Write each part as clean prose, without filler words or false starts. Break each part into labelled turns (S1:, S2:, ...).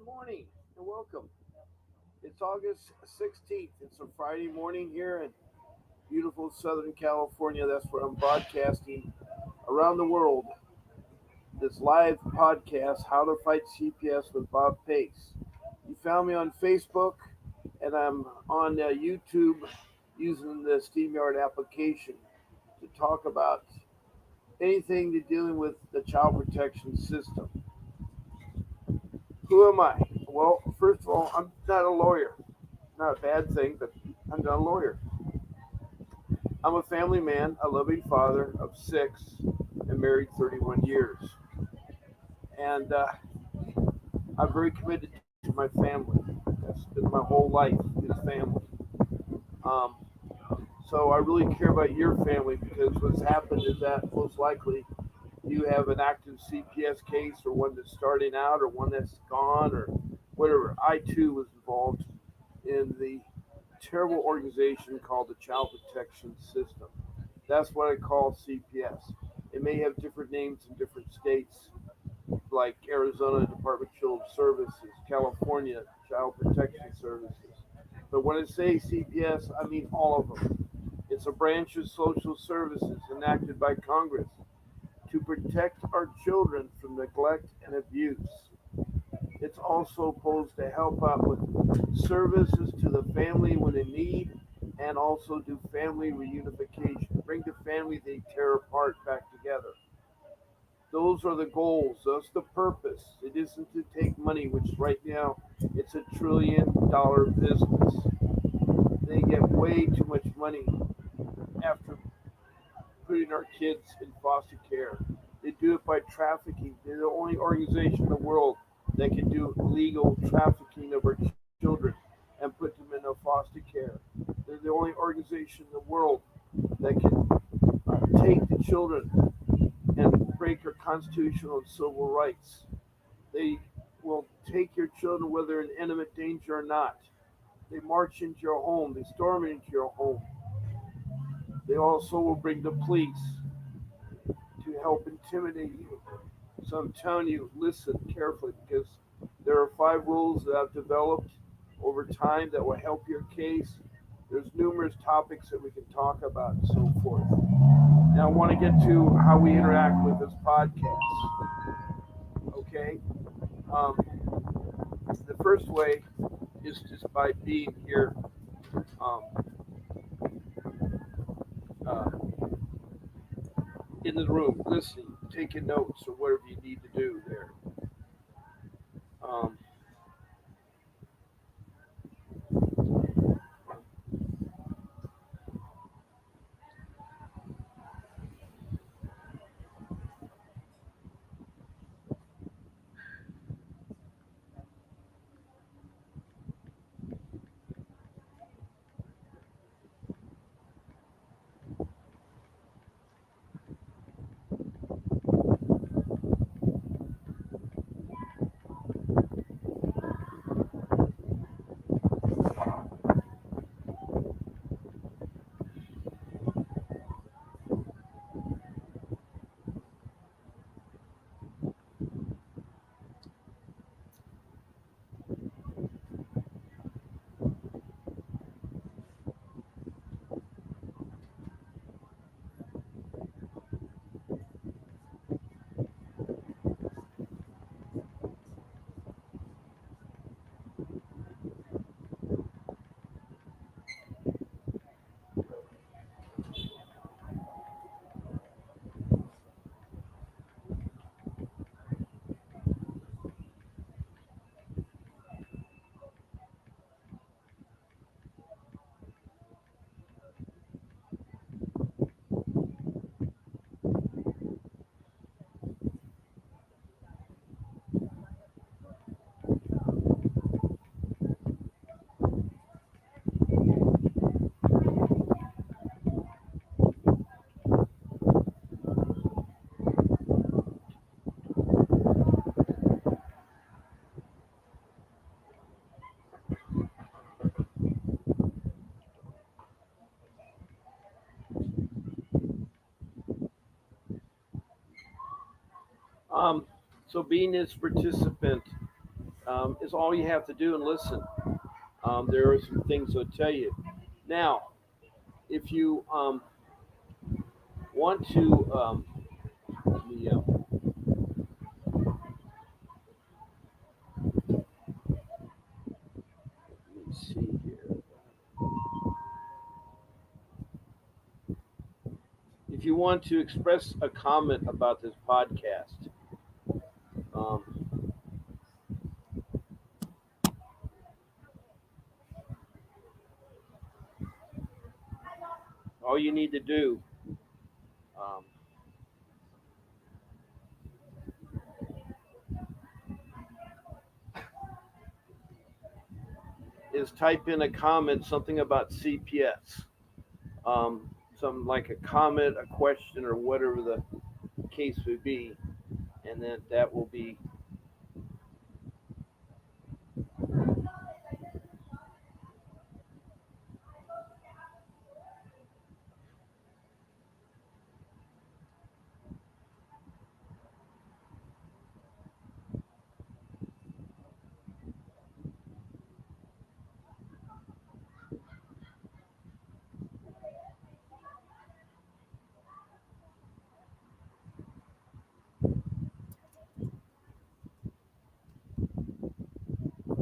S1: morning and welcome. It's August 16th. It's a Friday morning here in beautiful Southern California. That's where I'm broadcasting around the world. This live podcast, How to Fight CPS with Bob Pace. You found me on Facebook and I'm on YouTube using the SteamYard application to talk about anything to dealing with the child protection system. Who am I? Well, first of all, I'm not a lawyer. Not a bad thing, but I'm not a lawyer. I'm a family man, a loving father of six, and married 31 years. And I'm very committed to my family. That's been my whole life is family. Um, so I really care about your family because what's happened is that most likely you have an active CPS case or one that's starting out or one that's gone or whatever. I too was involved in the terrible organization called the Child Protection System. That's what I call CPS. It may have different names in different states, like Arizona Department of Children's Services, California Child Protection Services. But when I say CPS, I mean all of them. It's a branch of social services enacted by Congress to protect our children from neglect and abuse. It's also supposed to help out with services to the family when in need and also do family reunification, bring the family they tear apart back together. Those are the goals. That's the purpose. It isn't to take money, which right now it's $1 trillion business. They get way too much money after putting our kids in foster care. They do it by trafficking. They're the only organization in the world that can do legal trafficking of our children and put them in a foster care. They're the only organization in the world that can take the children and break our constitutional and civil rights. They will take your children whether they're in imminent danger or not. They march into your home. They storm into your home. They also will bring the police to help intimidate you. So I'm telling you, listen carefully because there are 5 rules that I've developed over time that will help your case. There's numerous topics that we can talk about and so forth. Now I want to get to how we interact with this podcast. Okay, um, the first way is just by being here um, uh, in the room, listening, taking notes, or whatever you need to do there. Um, um, so being this participant is all you have to do and listen. There are some things they'll tell you. Now, if you want to, let me, let me see here. If you want to express a comment about this podcast, um, all you need to do um, is type in a comment, something about CPS, some like a comment, a question, or whatever the case would be, and then that will be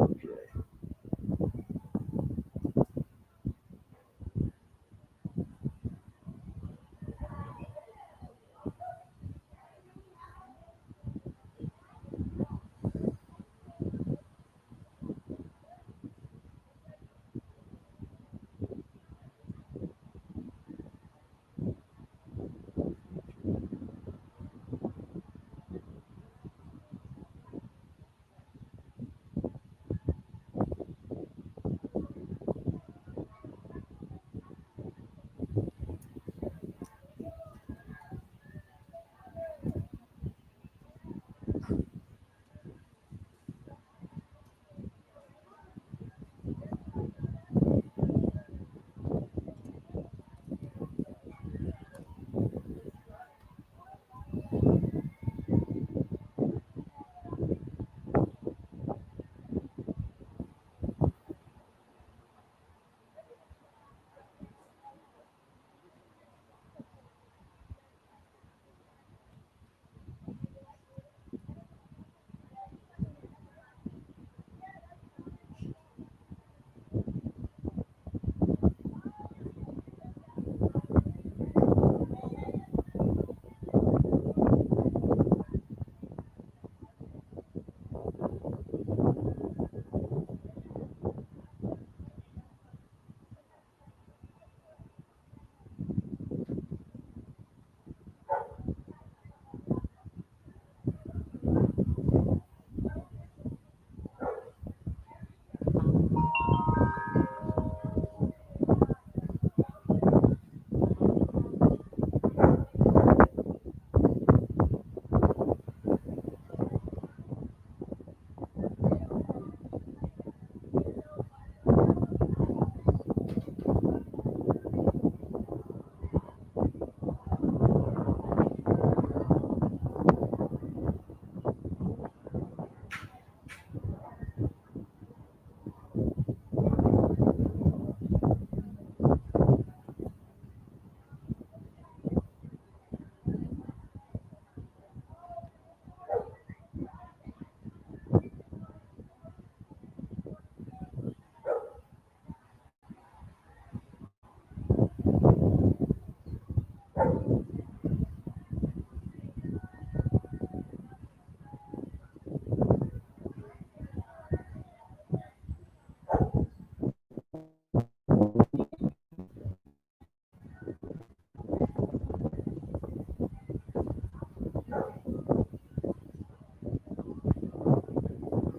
S1: okay.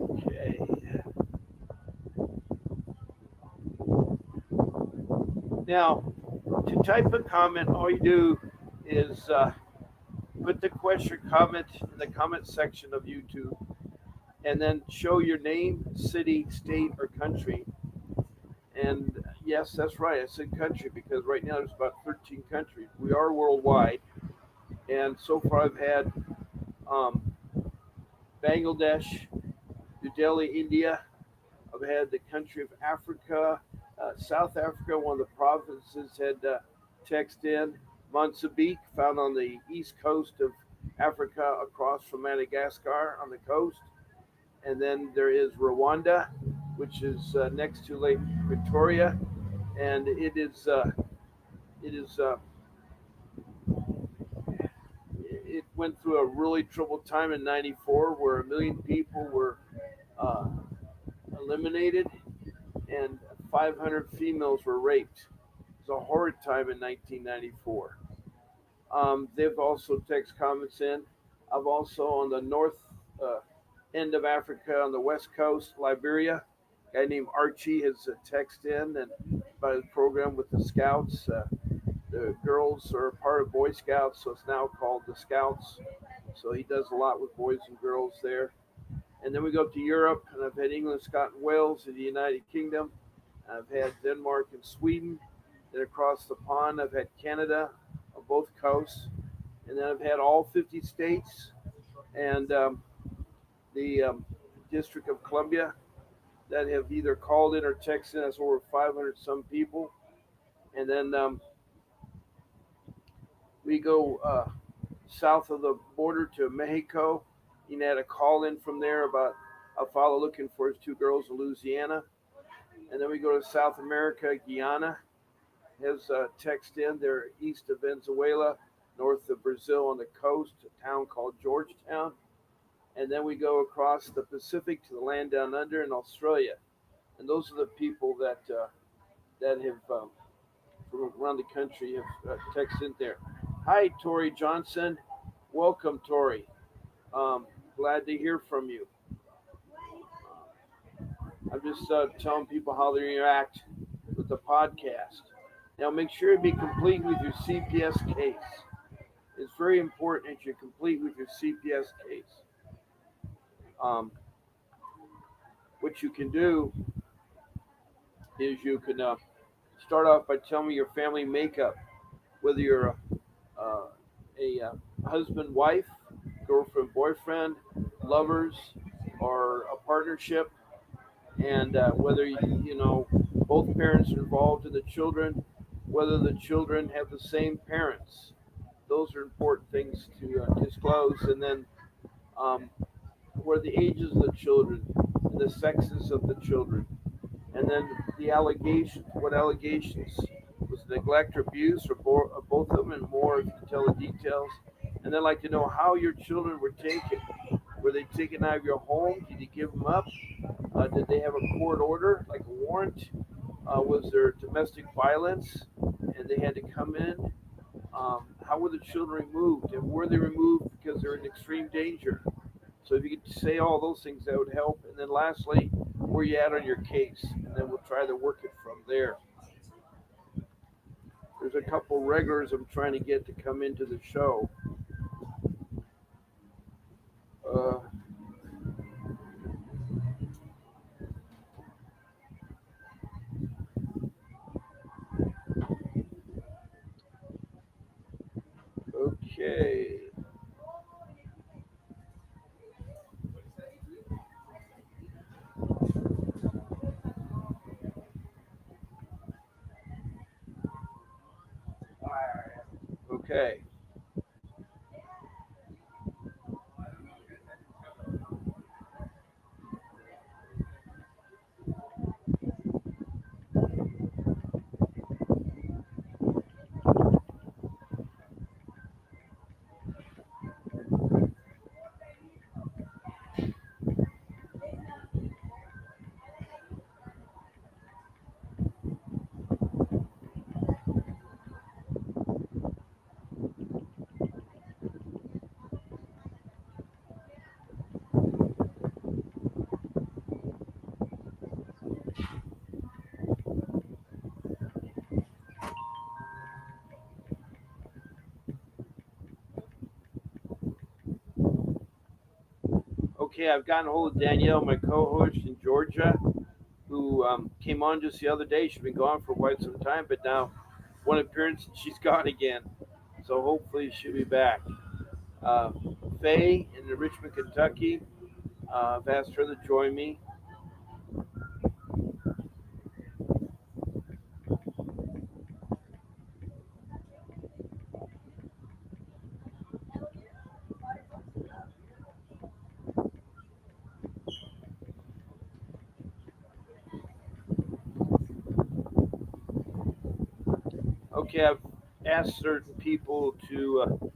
S1: Okay. Now, to type a comment, all you do is put the question comment in the comment section of YouTube, and then show your name, city, state, or country. And yes, that's right. I said country because right now there's about 13 countries. We are worldwide, and so far I've had um, Bangladesh, Delhi, India. I've had the country of Africa, South Africa, one of the provinces had text in. Mozambique, found on the east coast of Africa across from Madagascar on the coast. And then there is Rwanda, which is next to Lake Victoria. And it is it went through a really troubled time in '94 where a million people were uh, eliminated and 500 females were raped. It was a horrid time in 1994. They've also text comments in. I've also on the north uh, end of Africa on the west coast, Liberia. A guy named Archie has a text in and about his program with the Scouts. The girls are part of Boy Scouts, so it's now called the Scouts. So he does a lot with boys and girls there. And then we go to Europe, and I've had England, Scotland, Wales, and the United Kingdom. I've had Denmark and Sweden. Then across the pond, I've had Canada on both coasts. And then I've had all 50 states and the District of Columbia that have either called in or texted us over 500 some people. And then we go south of the border to Mexico. He had a call in from there about a fellow looking for his two girls in Louisiana. And then we go to South America, Guyana has text in. They're east of Venezuela, north of Brazil on the coast, a town called Georgetown. And then we go across the Pacific to the land down under in Australia. And those are the people that have from around the country have texted in there. Hi, Tori Johnson. Welcome, Tori. Glad to hear from you. I'm just telling people how they interact with the podcast. Now, make sure to be complete with your CPS case. It's very important that you're complete with your CPS case. What you can do is you can start off by telling me your family makeup, whether you're a husband, wife, girlfriend, boyfriend, lovers, or a partnership, and whether you know both parents are involved in the children, whether the children have the same parents. Those are important things to disclose, and then um, what are the ages of the children and the sexes of the children, and then the allegations. What allegations? Was it neglect or abuse, or both of them, and more if you can tell the details. And then I'd like to know how your children were taken. Were they taken out of your home? Did you give them up? Did they have a court order, like a warrant? Was there domestic violence and they had to come in? How were the children removed? And were they removed because they're in extreme danger? So if you could say all those things, that would help. And then lastly, where you at on your case? And then we'll try to work it from there. There's a couple regulars I'm trying to get to come into the show. Uh, okay. Okay. Okay, I've gotten a hold of Danielle, my co-host in Georgia, who came on just the other day. She's been gone for quite some time, but now one appearance and she's gone again. So hopefully she'll be back. Uh, Faye in Richmond, Kentucky. I've asked her to join me. Okay, I've asked certain people to.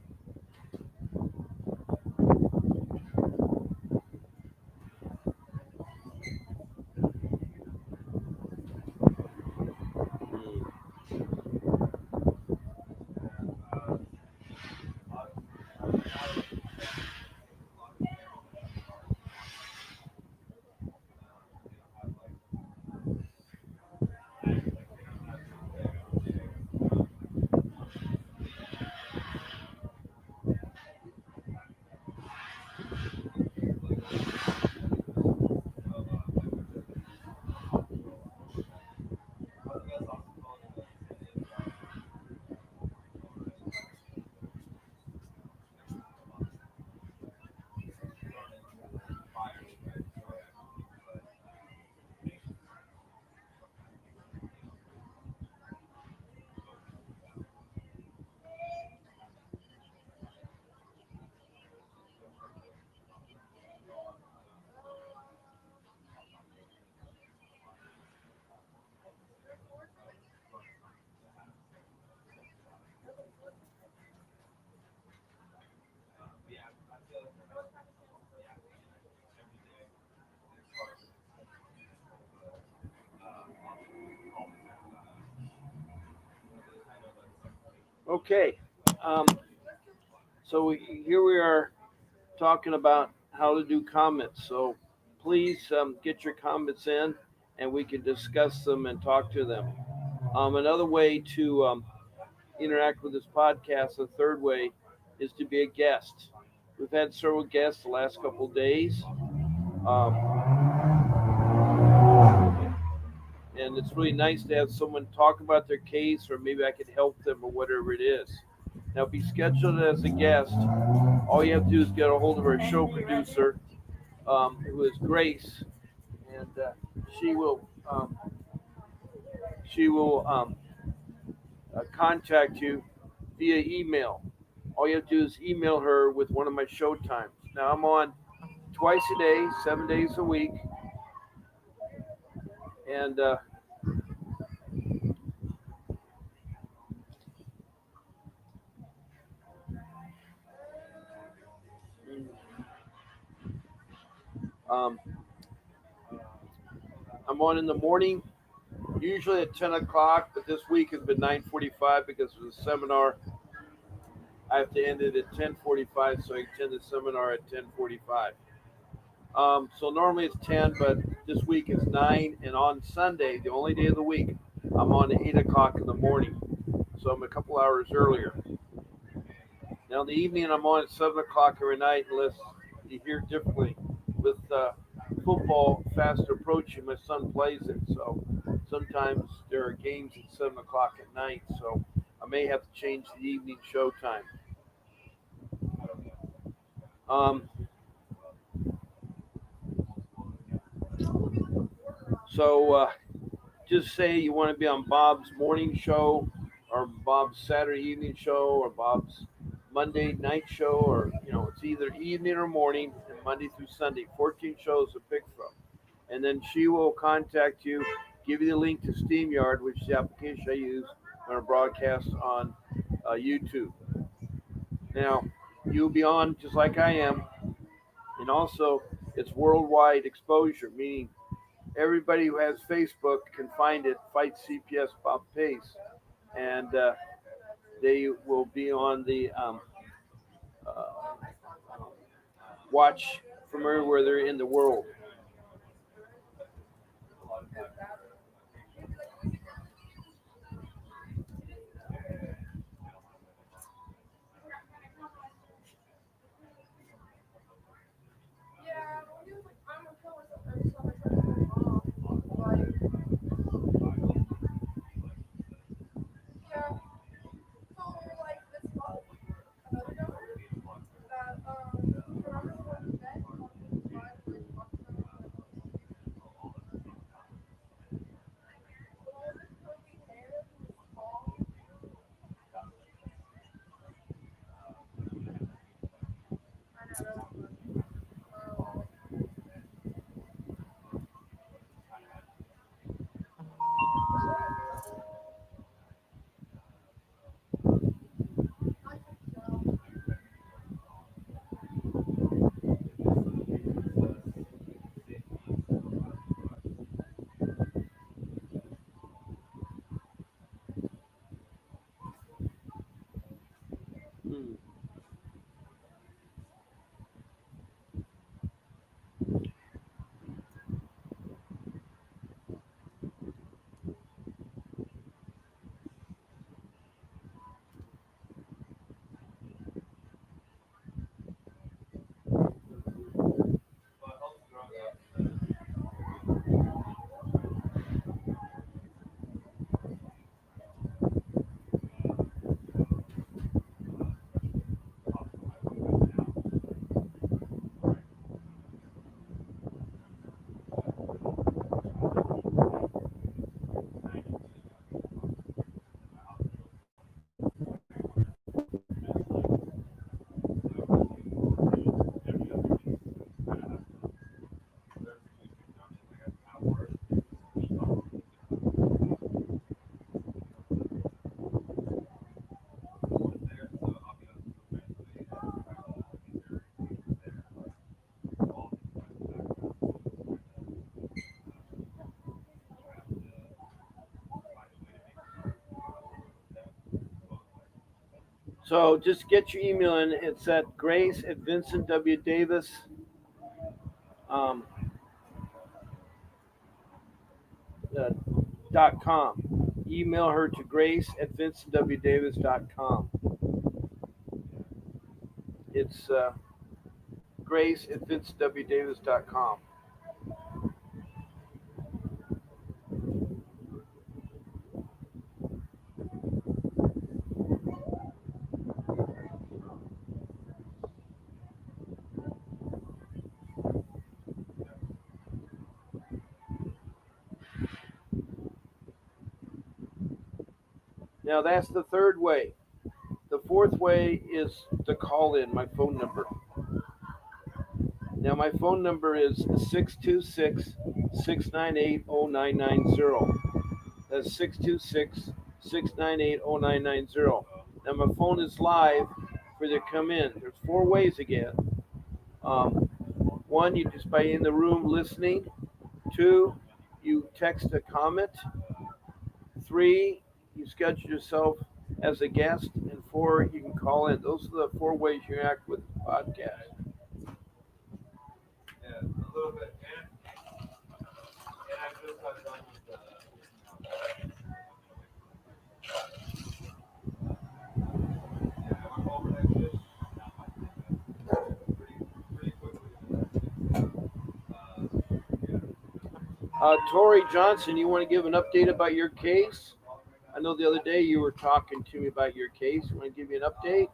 S1: Okay, um, so here we are talking about how to do comments. So please get your comments in, and we can discuss them and talk to them. Another way to interact with this podcast, the third way, is to be a guest. We've had several guests the last couple of days, um, and it's really nice to have someone talk about their case, or maybe I can help them, or whatever it is. Now, be scheduled as a guest. All you have to do is get a hold of our show producer, who is Grace, and she will um, she will contact you via email. All you have to do is email her with one of my show times. Now I'm on twice a day, 7 days a week, and um, I'm on in the morning, usually at 10 o'clock, but this week has been 9:45 because of the seminar. I have to end it at 10:45, so I attend the seminar at 10:45. So normally it's 10, but this week is 9, and on Sunday, the only day of the week, I'm on at 8 o'clock in the morning. So I'm a couple hours earlier. Now in the evening, I'm on at 7 o'clock every night, unless you hear differently. With football fast approaching, my son plays it, so sometimes there are games at 7 o'clock at night, so I may have to change the evening show time. Um, so just say you want to be on Bob's morning show, or Bob's Saturday evening show, or Bob's Monday night show, or it's either evening or morning, and Monday through Sunday, 14 shows to pick from. And then she will contact you, give you the link to SteamYard, which is the application I use when I broadcast on YouTube. Now, you'll be on just like I am, and also it's worldwide exposure, meaning everybody who has Facebook can find it, Fight CPS Bob Pace, and they will be on the uh, watch from everywhere they're in the world. So just get your email in. It's at Grace at Vincent W. Davis. Um, uh, .com. Email her to Grace at VincentWDavis.com. It's Grace at VincentWDavis.com. Now that's the third way. The fourth way is to call in my phone number. Now my phone number is 626-698-0990. That's 626-698-0990. Now my phone is live for you to come in. There's four ways again. Um, One, you just by in the room listening. Two, you text a comment. Three, you schedule yourself as a guest. And four, you can call in. Those are the four ways you interact with the podcast. Tori Johnson, you want to give an update about your case? I know the other day you were talking to me about your case. You want to give me an update?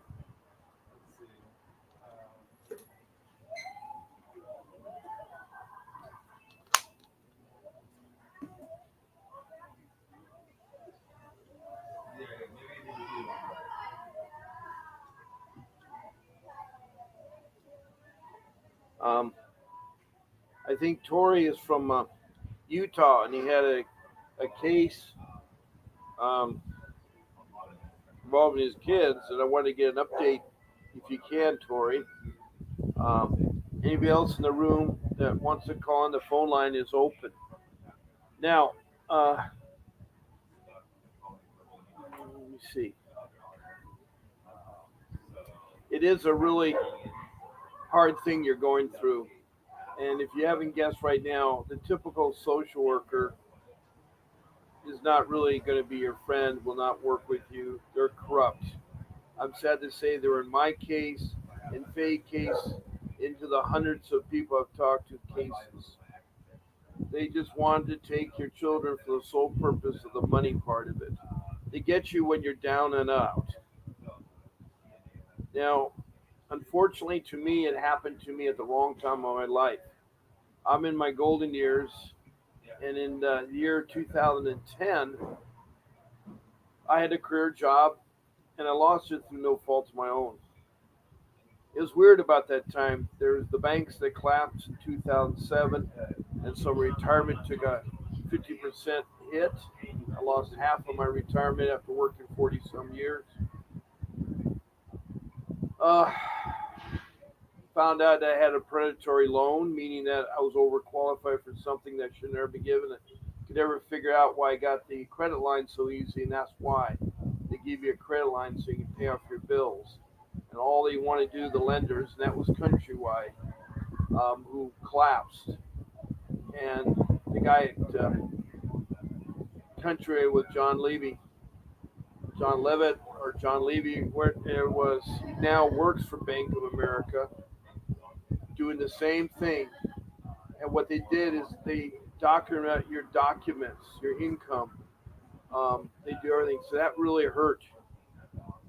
S1: Um, I think Tori is from Utah, and he had a case um, involving his kids, and I wanted to get an update if you can, Tori. Anybody else in the room that wants to call on, the phone line is open. Now, let me see. It is a really hard thing you're going through. And if you haven't guessed right now, the typical social worker is not really going to be your friend, will not work with you. They're corrupt. I'm sad to say they were in my case, in Faye's case, into the hundreds of people I've talked to cases. They just wanted to take your children for the sole purpose of the money part of it. They get you when you're down and out. Now, unfortunately to me, it happened to me at the wrong time of my life. I'm in my golden years, and in the year 2010, I had a career job, and I lost it through no fault of my own. It was weird about that time. There's the banks that collapsed in 2007, and so retirement took a 50% hit. I lost half of my retirement after working 40 some years. Uh, Found out I had a predatory loan, meaning that I was overqualified for something that should never be given. I could never figure out why I got the credit line so easy, and that's why. They give you a credit line so you can pay off your bills. And all they want to do, the lenders, and that was Countrywide, who collapsed. And the guy at Country with John Levitt, or John Levy, where it was, he now works for Bank of America, doing the same thing. And what they did is they document your documents, your income. They do everything. So that really hurt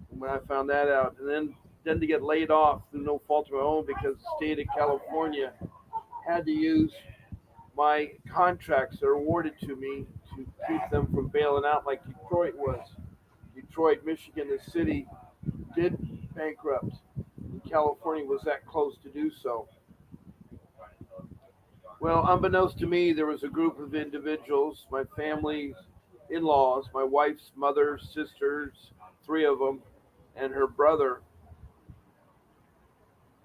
S1: when I found that out. And then to get laid off through no fault of my own because the state of California had to use my contracts that are awarded to me to keep them from bailing out like Detroit was. Detroit, Michigan, the city did bankrupt. California was that close to do so. Well, unbeknownst to me, there was a group of individuals, my family, in-laws, my wife's mother, sisters, three of them, and her brother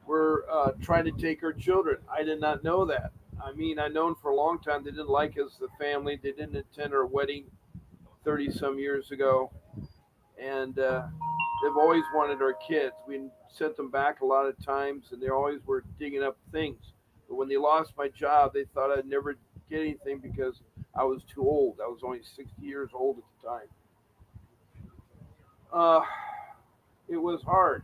S1: were trying to take her children. I did not know that. I mean, I known for a long time they didn't like us, the family. They didn't attend our wedding 30 some years ago. And They've always wanted our kids. We sent them back a lot of times, and they always were digging up things. But when they lost my job, they thought I'd never get anything because I was too old. I was only 60 years old at the time. Uh, it was hard.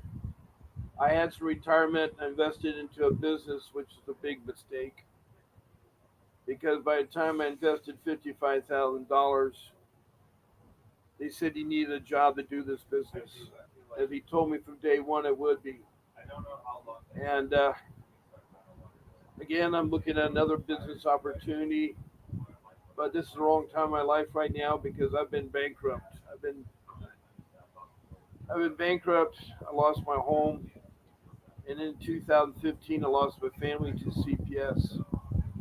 S1: I had some retirement. I invested into a business, which is a big mistake because by the time I invested $55,000, they said he needed a job to do this business. If he told me from day one, it would be. And again, I'm looking at another business opportunity, but this is the wrong time in my life right now because I've been bankrupt. I've been bankrupt. I lost my home, and in 2015, I lost my family to CPS.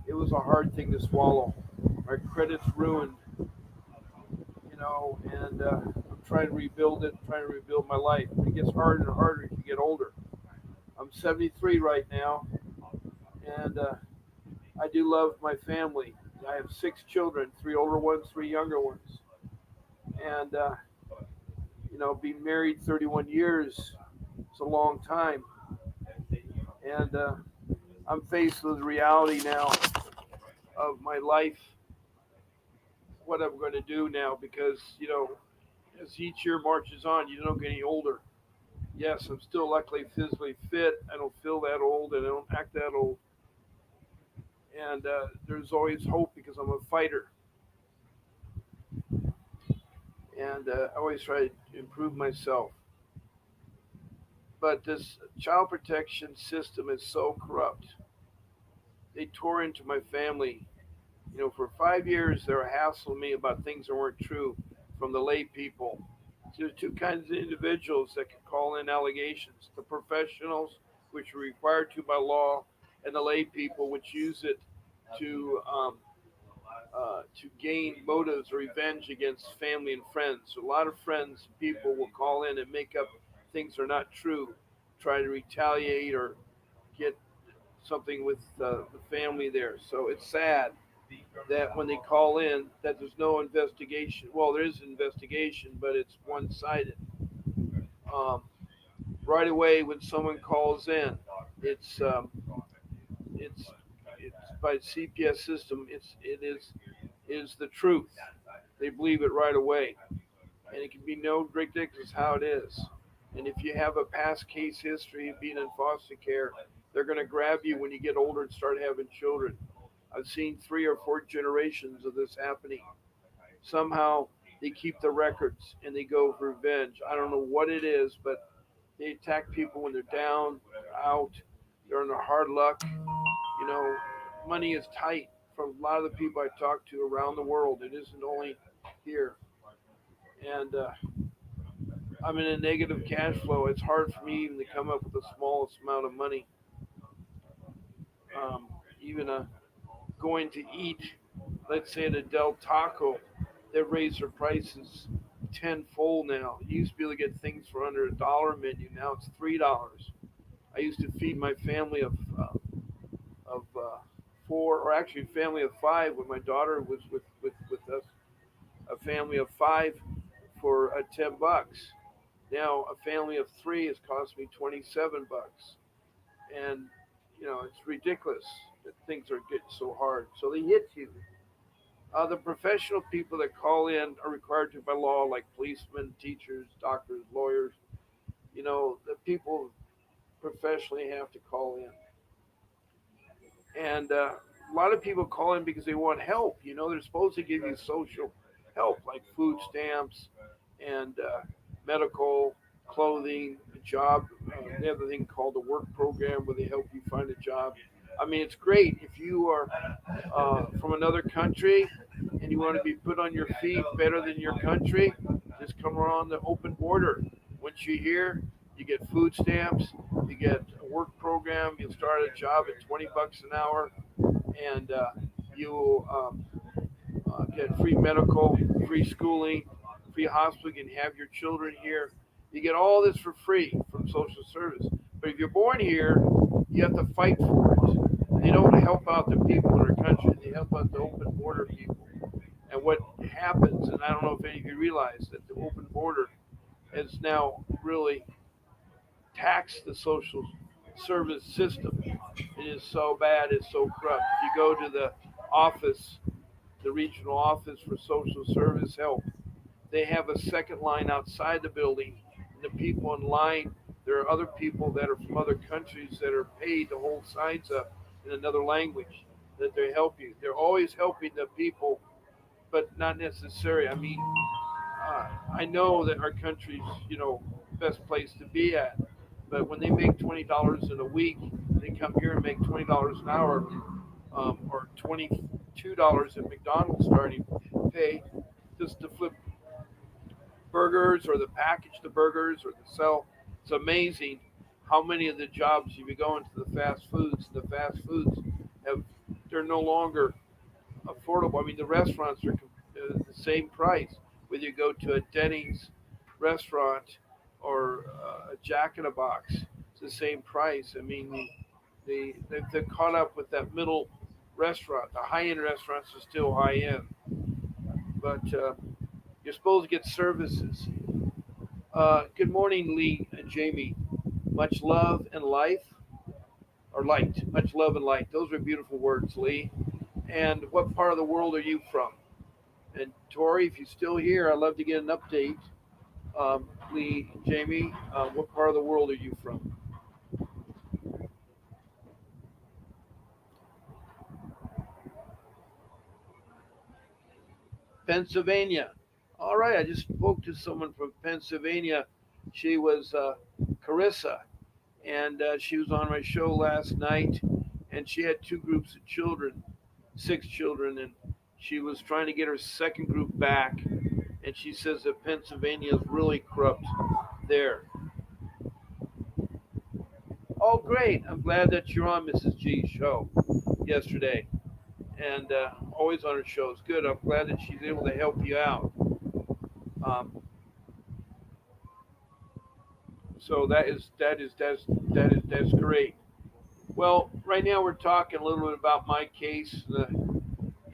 S1: It was a hard thing to swallow. My credit's ruined, and I'm trying to rebuild it, trying to rebuild my life. It gets harder and harder as you get older. I'm 73 right now, and I do love my family. I have 6 children, 3 older ones, 3 younger ones, and being married 31 years, it's a long time, and I'm faced with the reality now of my life, what I'm going to do now, because as each year marches on, you don't get any older. Yes, I'm still luckily physically fit. I don't feel that old, and I don't act that old, and there's always hope because I'm a fighter, and I always try to improve myself. But this child protection system is so corrupt. They tore into my family. For 5 years, they were hassling me about things that weren't true from the lay people. So there's two kinds of individuals that can call in allegations: the professionals, which are required to by law, and the lay people, which use it to to gain motives or revenge against family and friends. So a lot of friends, people will call in and make up things that are not true, try to retaliate or get something with the family there. So it's sad that when they call in, that there's no investigation. Well, there is an investigation, but it's one-sided. Um, right away, when someone calls in, it's um, it's it's by CPS system. It is the truth. They believe it right away, and it can be no ridiculous how it is. And if you have a past case history of being in foster care, they're going to grab you when you get older and start having children. I've seen 3 or 4 generations of this happening. Somehow they keep the records and they go for revenge. I don't know what it is, but they attack people when they're down, they're out, they're under hard luck. You know, money is tight for a lot of the people I talk to around the world. It isn't only here. And I'm in a negative cash flow. It's hard for me even to come up with the smallest amount of money. Even going to eat, let's say at a Del Taco, they've raised their prices tenfold now. You used to be able to get things for under $1 menu. Now it's $3. I used to feed my family of 4, or actually a family of 5 when my daughter was with us. A family of 5 for $10. Now a family of 3 has cost me $27, and it's ridiculous that things are getting so hard. So they hit you. The professional people that call in are required to by law, like policemen, teachers, doctors, lawyers. The people professionally have to call in, and a lot of people call in because they want help. They're supposed to give you social help, like food stamps and medical, clothing, a job. They have a thing called the work program where they help you find a job. I mean, it's great if you are from another country and you want to be put on your feet better than your country. Just come around the open border. Once you're here, you get food stamps, you get a work program, you'll start a job at $20 an hour, and you get free medical, free schooling, free hospital. You can have your children here. You get all this for free from social service. But if you're born here, you have to fight for it. They don't help out the people in our country. They help out the open border people. And what happens, and I don't know if any of you realize that the open border has now really taxed the social service system. It is so bad, it's so corrupt. If you go to the office, the regional office for social service help, they have a second line outside the building. And the people in line, there are other people that are from other countries that are paid to hold signs up in another language that they help you. They're always helping the people, but not necessary. I mean, I know that our country's, best place to be at. But when they make $20 in a week, they come here and make $20 an hour, or $22 at McDonald's starting pay, just to flip burgers or to package the burgers or to sell. It's amazing how many of the jobs you go into the fast foods. The fast foods have they're no longer affordable. I mean, the restaurants are the same price whether you go to a Denny's restaurant or a Jack in a Box. It's the same price. I mean, they're caught up with that middle restaurant. The high end restaurants are still high end, but you're supposed to get services. Good morning, Lee and Jamie. Much love and life, or light. Much love and light. Those are beautiful words, Lee. And what part of the world are you from? And Tori, if you're still here, I'd love to get an update. Lee, Jamie, what part of the world are you from? Pennsylvania. All right, I just spoke to someone from Pennsylvania. She was Carissa, and she was on my show last night, and she had two groups of children, six children, and she was trying to get her second group back, and she says that Pennsylvania is really corrupt there. Oh, great! I'm glad that you're on Mrs. G's show yesterday, and always on her show. It's good. I'm glad that she's able to help you out. Um, so that's great. Well, right now we're talking a little bit about my case,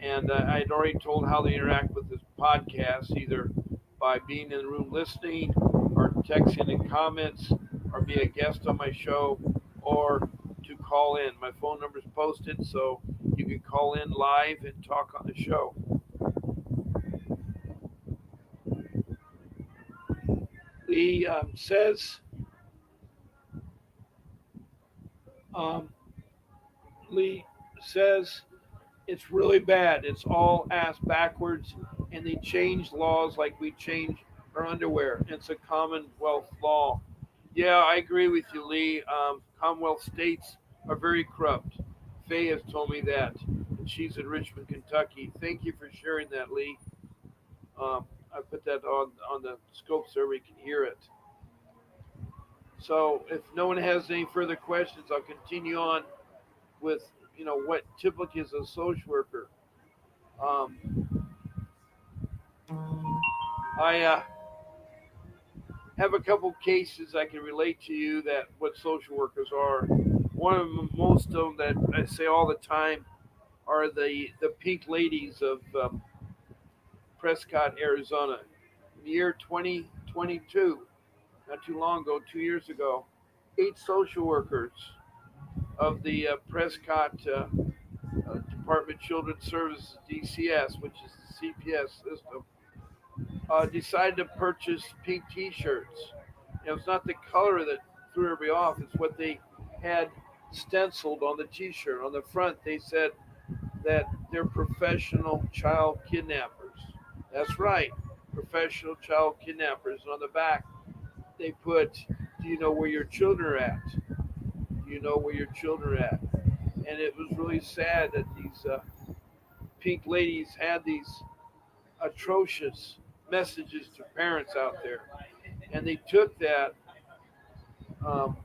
S1: and I had already told how they interact with this podcast, either by being in the room listening, or texting in comments, or be a guest on my show, or to call in. My phone number is posted, so you can call in live and talk on the show. Lee says, um, Lee says, it's really bad. It's all ass backwards, and they change laws like we change our underwear. It's a Commonwealth law. Yeah, I agree with you, Lee. Commonwealth states are very corrupt. Faye has told me that, and she's in Richmond, Kentucky. Thank you for sharing that, Lee. I put that on the scope so we can hear it. So, if no one has any further questions, I'll continue on with what typically is a social worker. Um, I have a couple cases I can relate to you that what social workers are. One of them, most of them that I say all the time, are the pink ladies of Prescott, Arizona. In the year 2022, not too long ago, 2 years ago, 8 social workers of the Prescott Department of Children's Services, DCS, which is the CPS system, decided to purchase pink T-shirts. It's not the color that threw everybody off; it's what they had stenciled on the T-shirt. On the front, they said that they're professional child kidnappers. That's right, professional child kidnappers. And on the back, they put, "Do you know where your children are at? Do you know where your children are at?" And it was really sad that these pink ladies had these atrocious messages to parents out there, and they took that. Um,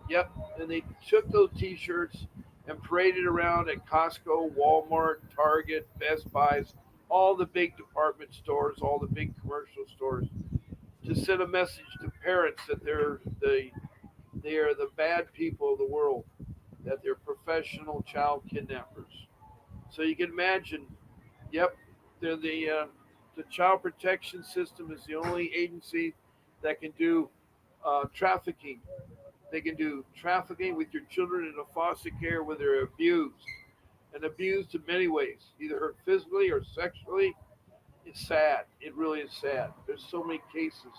S1: yep, and they took those T-shirts and paraded around at Costco, Walmart, Target, Best Buys, all the big department stores, all the big commercial stores, to send a message to parents that they are the bad people of the world, that they're professional child kidnappers. So you can imagine, yep, they're the the child protection system is the only agency that can do trafficking. They can do trafficking with your children in a foster care where they're abused and abused in many ways, either hurt physically or sexually. It's sad. It really is sad. There's so many cases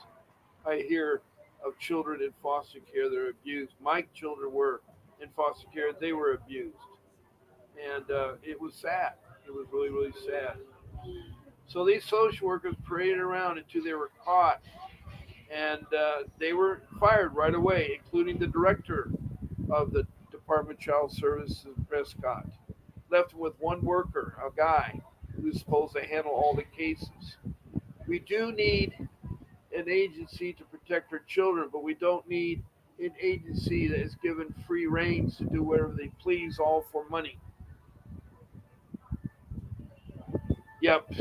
S1: I hear of children in foster care that are abused. My children were in foster care; they were abused, and it was sad. It was really, really sad. So these social workers paraded around until they were caught, and they were fired right away, including the director of the Department of Child Services, Prescott. Left with one worker, a guy who's supposed to handle all the cases. We do need an agency to protect our children, but we don't need an agency that is given free reins to do whatever they please, all for money. Yep,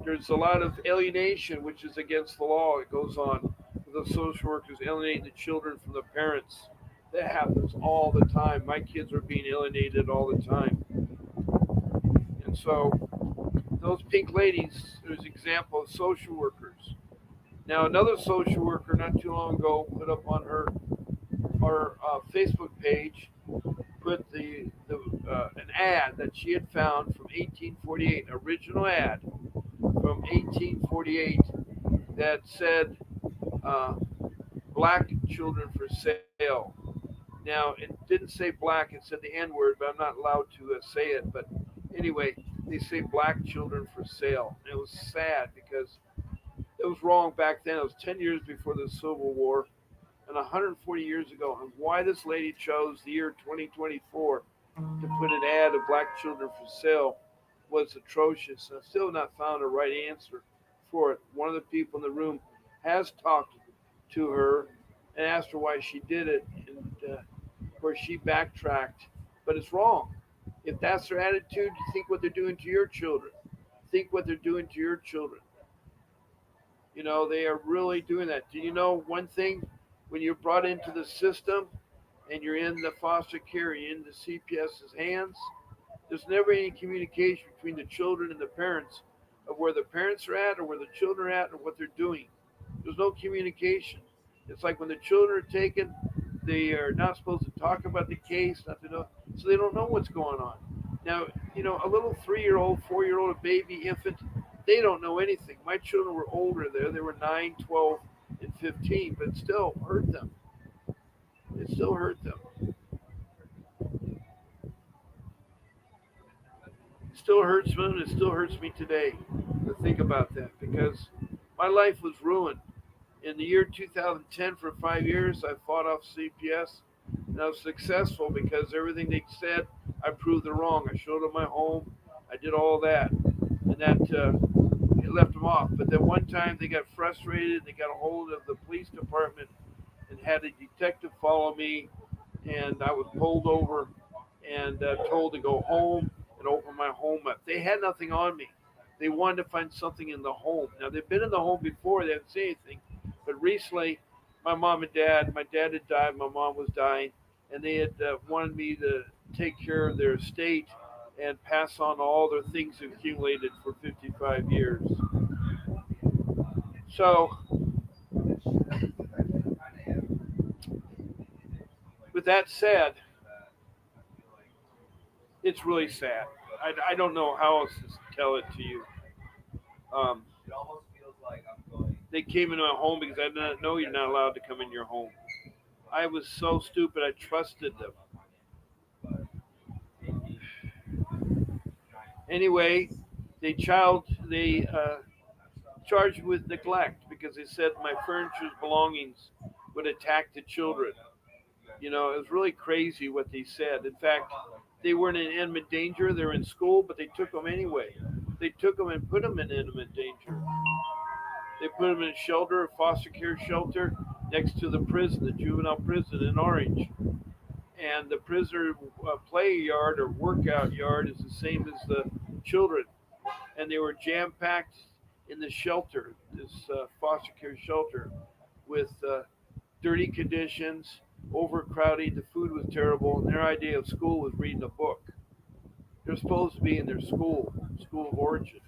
S1: there's a lot of alienation, which is against the law. It goes on. The social workers alienating the children from the parents. That happens all the time. My kids are being alienated all the time. And so those pink ladies, there's an example of social workers. Now another social worker not too long ago put up on her Facebook page, put the an ad that she had found from 1848, original ad from 1848 that said uh, black children for sale. Now, it didn't say black, it said the N word, but I'm not allowed to say it. But anyway, they say black children for sale. And it was sad because it was wrong back then. It was 10 years before the Civil War and 140 years ago. And why this lady chose the year 2024 to put an ad of black children for sale was atrocious. I've still not found a right answer for it. One of the people in the room has talked to her and asked her why she did it, and where she backtracked. But it's wrong. If that's their attitude, think what they're doing to your children. Think what they're doing to your children. You know, they are really doing that. Do you know one thing? When you're brought into the system and you're in the foster care, you're in the CPS's hands, there's never any communication between the children and the parents of where the parents are at or where the children are at or what they're doing. There's no communication. It's like when the children are taken, they are not supposed to talk about the case, not to know, so they don't know what's going on. Now, you know, a little 3-year-old, 4-year-old, a baby infant, they don't know anything. My children were older there; they were 9, 12, and 15, but it still hurt them. It still hurt them. It still hurts me, and it still hurts me today to think about that because my life was ruined. In the year 2010, for 5 years, I fought off CPS, and I was successful because everything they said, I proved them wrong. I showed them my home, I did all that, and that it left them off. But then one time they got frustrated, they got a hold of the police department and had a detective follow me, and I was pulled over and told to go home and open my home up. They had nothing on me. They wanted to find something in the home. Now they've been in the home before; they haven't seen anything. But recently, my dad had died, my mom was dying, and they had wanted me to take care of their estate and pass on all their things accumulated for 55 years. So, with that said, it's really sad. I don't know how else to tell it to you. Um, they came into my home because I did not know you're not allowed to come in your home. I was so stupid. I trusted them. Anyway, they charged me with neglect because they said my furniture's belongings would attack the children. You know, it was really crazy what they said. In fact, they weren't in imminent danger. They were in school, but they took them anyway. They took them and put them in imminent danger. They put them in a shelter, a foster care shelter, next to the prison, the juvenile prison in Orange. And the prisoner play yard or workout yard is the same as the children. And they were jam packed in the shelter, this foster care shelter, with dirty conditions, overcrowding. The food was terrible, and their idea of school was reading a book. They're supposed to be in their school of origin.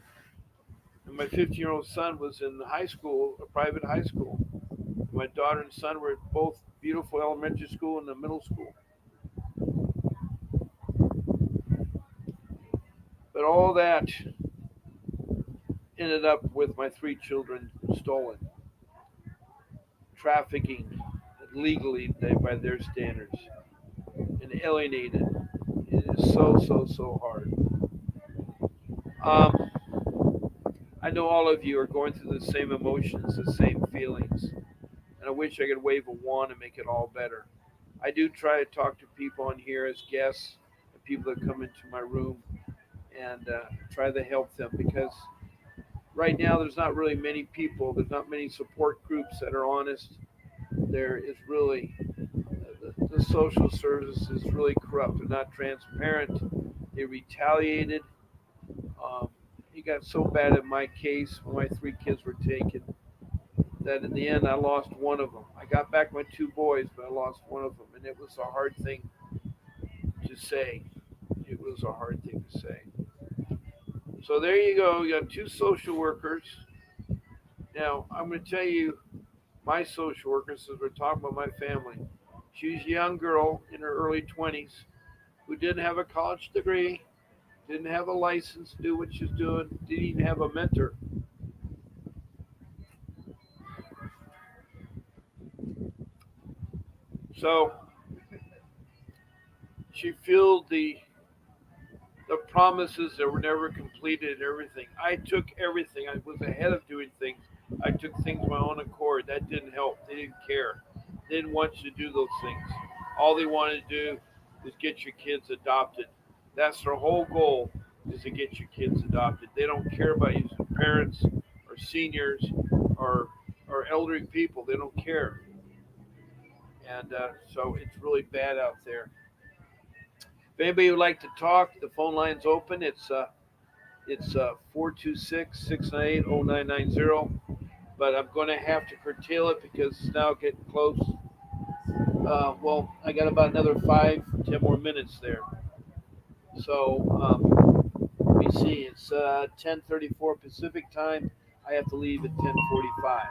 S1: And my 15-year-old son was in high school, a private high school. My daughter and son were at both beautiful elementary school and the middle school. But all that ended up with my three children stolen, trafficking legally by their standards, and alienated. It is so hard. Um, I know all of you are going through the same emotions, the same feelings, and I wish I could wave a wand and make it all better. I do try to talk to people on here as guests, and people that come into my room, and try to help them because right now there's not really many people, there's not many support groups that are honest. There is really the social service is really corrupt. They're not transparent. They retaliated. Um, it got so bad in my case when my three kids were taken that in the end I lost one of them. I got back my two boys, but I lost one of them, and it was a hard thing to say. It was a hard thing to say. So there you go. You got two social workers. Now I'm going to tell you my social worker, since we're talking about my family. She's a young girl in her early 20s who didn't have a college degree, didn't have a license to do what she's doing, didn't even have a mentor. So she filled the promises that were never completed and everything. I took everything. I was ahead of doing things. I took things of my own accord. That didn't help. They didn't care. They didn't want you to do those things. All they wanted to do is get your kids adopted. That's their whole goal is to get your kids adopted. They don't care about you as parents or seniors or elderly people. They don't care. And so it's really bad out there. If anybody would like to talk, the phone line's open. It's 426-698-0990. But I'm going to have to curtail it because it's now getting close. Well, I got about another 5, 10 more minutes there. So let me see. It's 10:34 Pacific time. I have to leave at 10:45.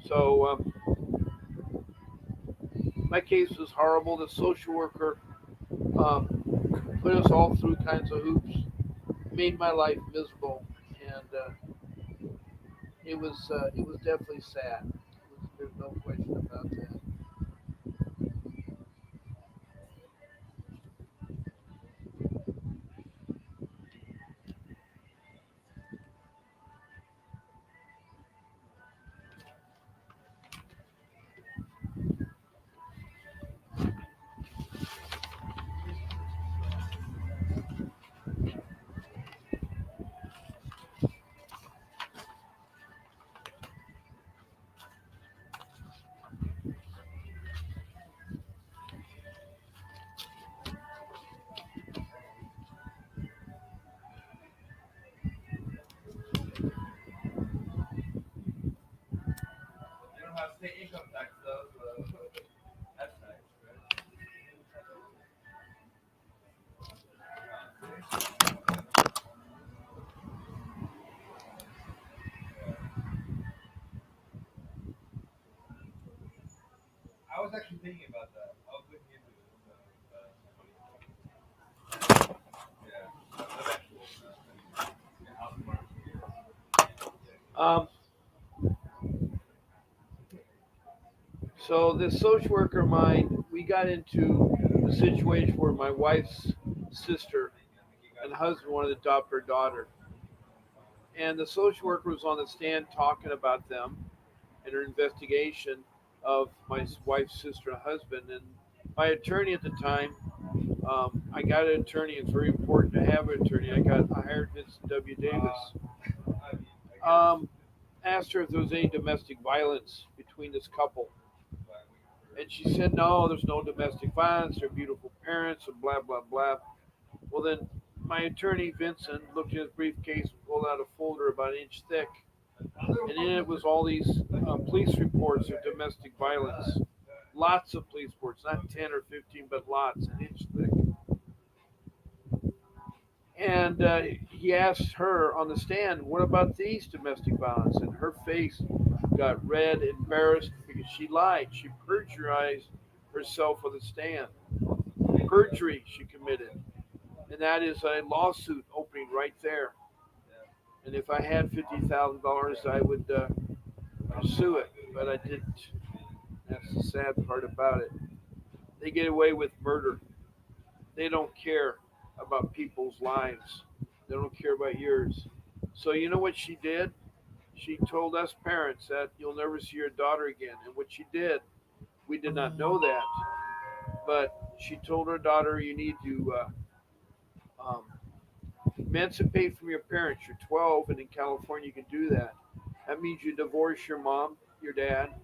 S1: So my case was horrible. The social worker put us all through kinds of hoops, made my life miserable, and it was definitely sad. There's no question about that. Um, so this social worker of mine, we got into a situation where my wife's sister and husband wanted to adopt her daughter, and the social worker was on the stand talking about them and her investigation of my wife's sister and husband. And my attorney at the time, I got an attorney. It's very important to have an attorney. I hired Vincent W. Davis. Um, Asked her if there was any domestic violence between this couple, and she said no, there's no domestic violence. They're beautiful parents, and blah blah blah. Well, then my attorney Vincent looked in his briefcase, pulled out a folder about an inch thick, and in it was all these police reports of domestic violence. Lots of police reports, not 10 or 15, but lots, an inch thick. And he asked her on the stand, "What about these domestic violence?" And her face got red, embarrassed because she lied. She perjurized herself on the stand. Perjury she committed, and that is a lawsuit opening right there. And if I had $50,000, I would pursue it, but I didn't. That's the sad part about it. They get away with murder. They don't care about people's lives. They don't care about yours. So you know what she did? She told us parents that you'll never see your daughter again. And what she did, we did not know that, but she told her daughter, "You need to um, emancipate from your parents. You're 12, and in California you can do that. That means you divorce your mom, your dad,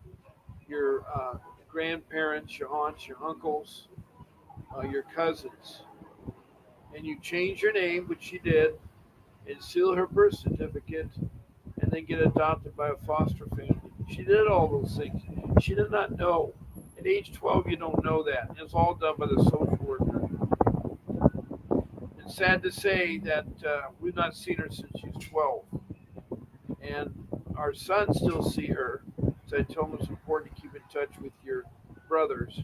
S1: your grandparents, your aunts, your uncles, your cousins, and you change your name, which she did, and seal her birth certificate, and then get adopted by a foster family." She did all those things. She did not know. At age 12, you don't know that. It's all done by the social worker. It's sad to say that we've not seen her since she's 12. And our sons still see her. So I tell them it's important to keep in touch with your brothers.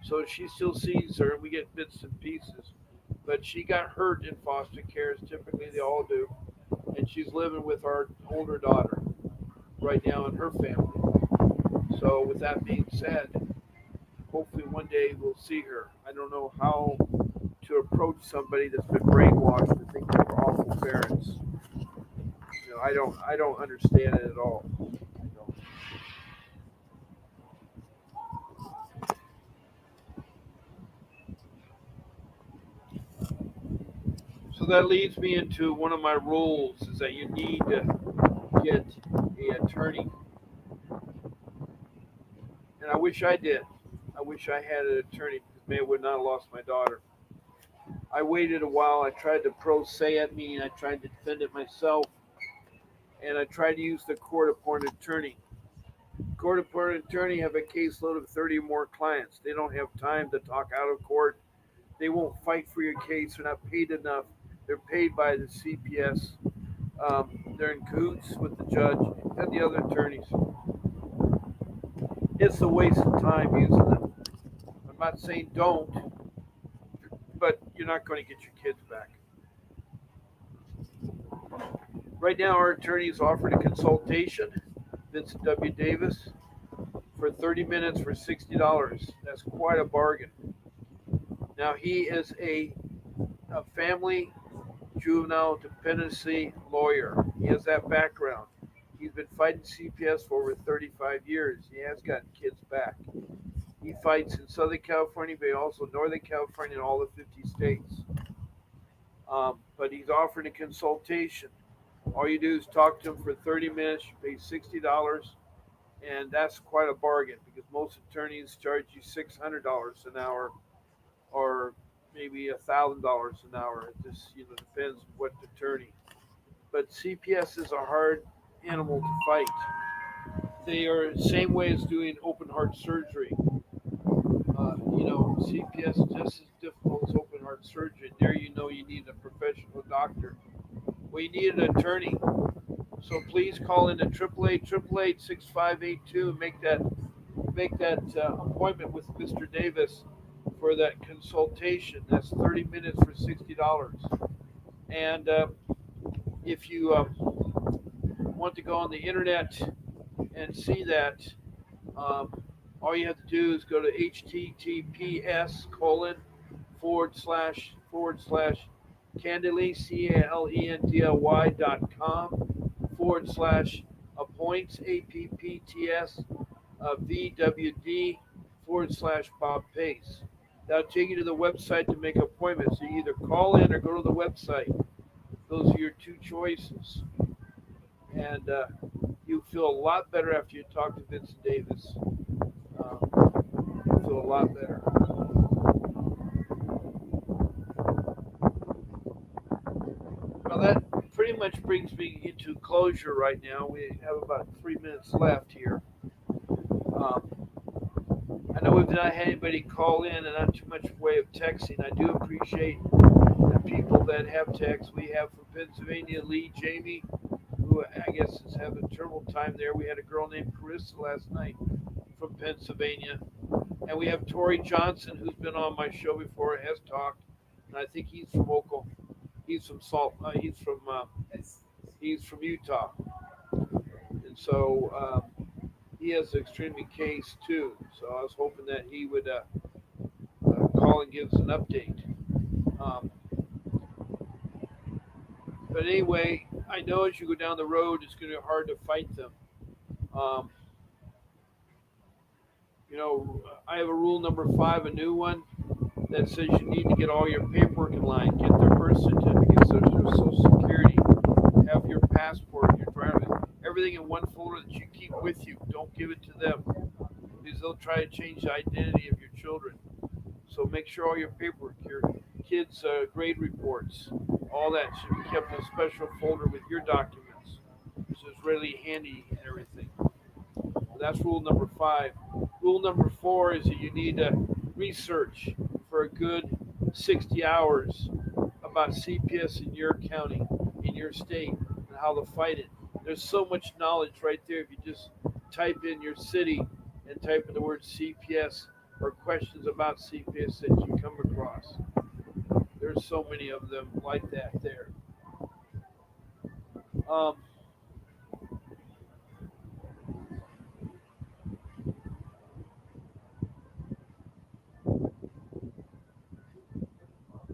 S1: So she still sees her, and we get bits and pieces. But she got hurt in foster care, as typically they all do. And she's living with our older daughter right now in her family. So, with that being said, hopefully one day we'll see her. I don't know how to approach somebody that's been brainwashed to think that we're awful parents. I don't understand it at all. You know. So that leads me into one of my rules is that you need to get an attorney, and I wish I did. I wish I had an attorney because maybe I would not have lost my daughter. I waited a while. I tried to pro se it, meaning I tried to defend it myself, and I tried to use the court appointed attorney. Court appointed attorney have a caseload of 30 or more clients. They don't have time to talk out of court. They won't fight for your case. They're not paid enough. They're paid by the CPS. They're in cahoots with the judge and the other attorneys. It's a waste of time using them. I'm not saying don't, but you're not going to get your kids back. Right now, our attorneys offered a consultation, Vincent W. Davis, for 30 minutes for $60. That's quite a bargain. Now, he is a family juvenile dependency lawyer. He has that background. He's been fighting CPS for over 35 years. He has gotten kids back. He fights in Southern California, but also Northern California and all the 50 states. But he's offering a consultation. All you do is talk to him for 30 minutes. You pay $60, and that's quite a bargain because most attorneys charge you $600 an hour or maybe $1,000 an hour. It just depends what attorney. But CPS is a hard animal to fight. They are the same way as doing open heart surgery. CPS is just as difficult as open heart surgery. There, you need a professional doctor. Well, you need an attorney. So please call in to 888-888-6582 and make that appointment with Mr. Davis for that consultation. That's 30 minutes for $60. And if you want to go on the internet and see that, um, all you have to do is go to https:// candidly CALENDLY.com / appoints VWD / Bob Pace. That'll take you to the website to make appointments. So you either call in or go to the website. Those are your two choices. And you feel a lot better after you talk to Vincent Davis. You feel a lot better. Well, that pretty much brings me into closure right now. We have about 3 minutes left here. Um, I know we've not had anybody call in and not too much way of texting. I do appreciate And people that have texts, we have from Pennsylvania, Lee Jamie, who I guess is having a terrible time there. We had a girl named Carissa last night from Pennsylvania. And we have Tori Johnson, who's been on my show before, has talked, and I think he's from Oklahoma. He's from Salt. He's from Utah, and so he has an extremely case too. So I was hoping that he would call and give us an update. Um, but anyway, I know as you go down the road, it's going to be hard to fight them. Um, I have a rule number 5, a new one that says you need to get all your paperwork in line, get their birth certificates, their social security, have your passport, your driver, everything in one folder that you keep with you. Don't give it to them because they'll try to change the identity of your children. So make sure all your paperwork, your kids' grade reports, all that should be kept in a special folder with your documents. So it's really handy and everything. That's rule number 5. Rule number 4 is that you need to research for a good 60 hours about CPS in your county, in your state, and how to fight it. There's so much knowledge right there if you just type in your city and type in the word CPS or questions about CPS that you come across. There's so many of them like that there. Um,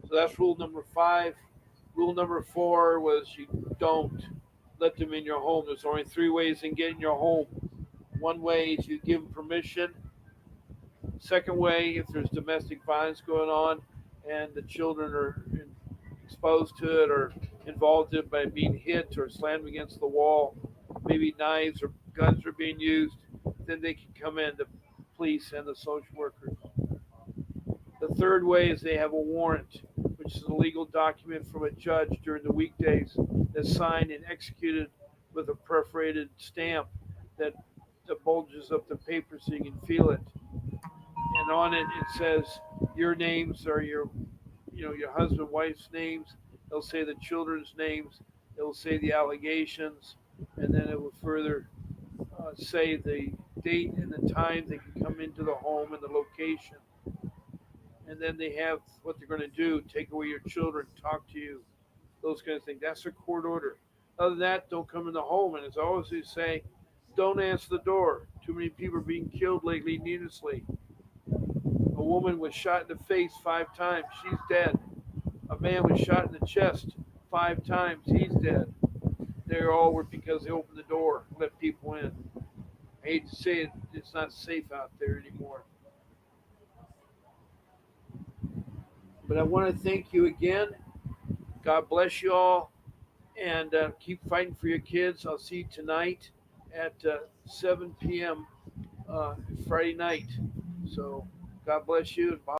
S1: so that's rule number 5. Rule number 4 was you don't let them in your home. There's only 3 ways in getting your home. One way is you give them permission. Second way, if there's domestic violence going on and the children are exposed to it or involved in it by being hit or slammed against the wall, maybe knives or guns are being used, then they can come in, the police and the social workers. The third way is they have a warrant, which is a legal document from a judge during the weekdays that's signed and executed with a perforated stamp that bulges up the paper so you can feel it. And on it it says your names or your husband, wife's names. It'll say the children's names. It'll say the allegations, and then it will further say the date and the time they can come into the home and the location. And then they have what they're going to do: take away your children, talk to you, those kind of things. That's a court order. Other than that, don't come in the home. And as always, they say, don't answer the door. Too many people are being killed lately needlessly. A woman was shot in the face 5 times. She's dead. A man was shot in the chest 5 times. He's dead. They all were because they opened the door, let people in. I hate to say it, it's not safe out there anymore. But I want to thank you again. God bless you all, and keep fighting for your kids. I'll see you tonight at 7 p.m. Friday night. So God bless you and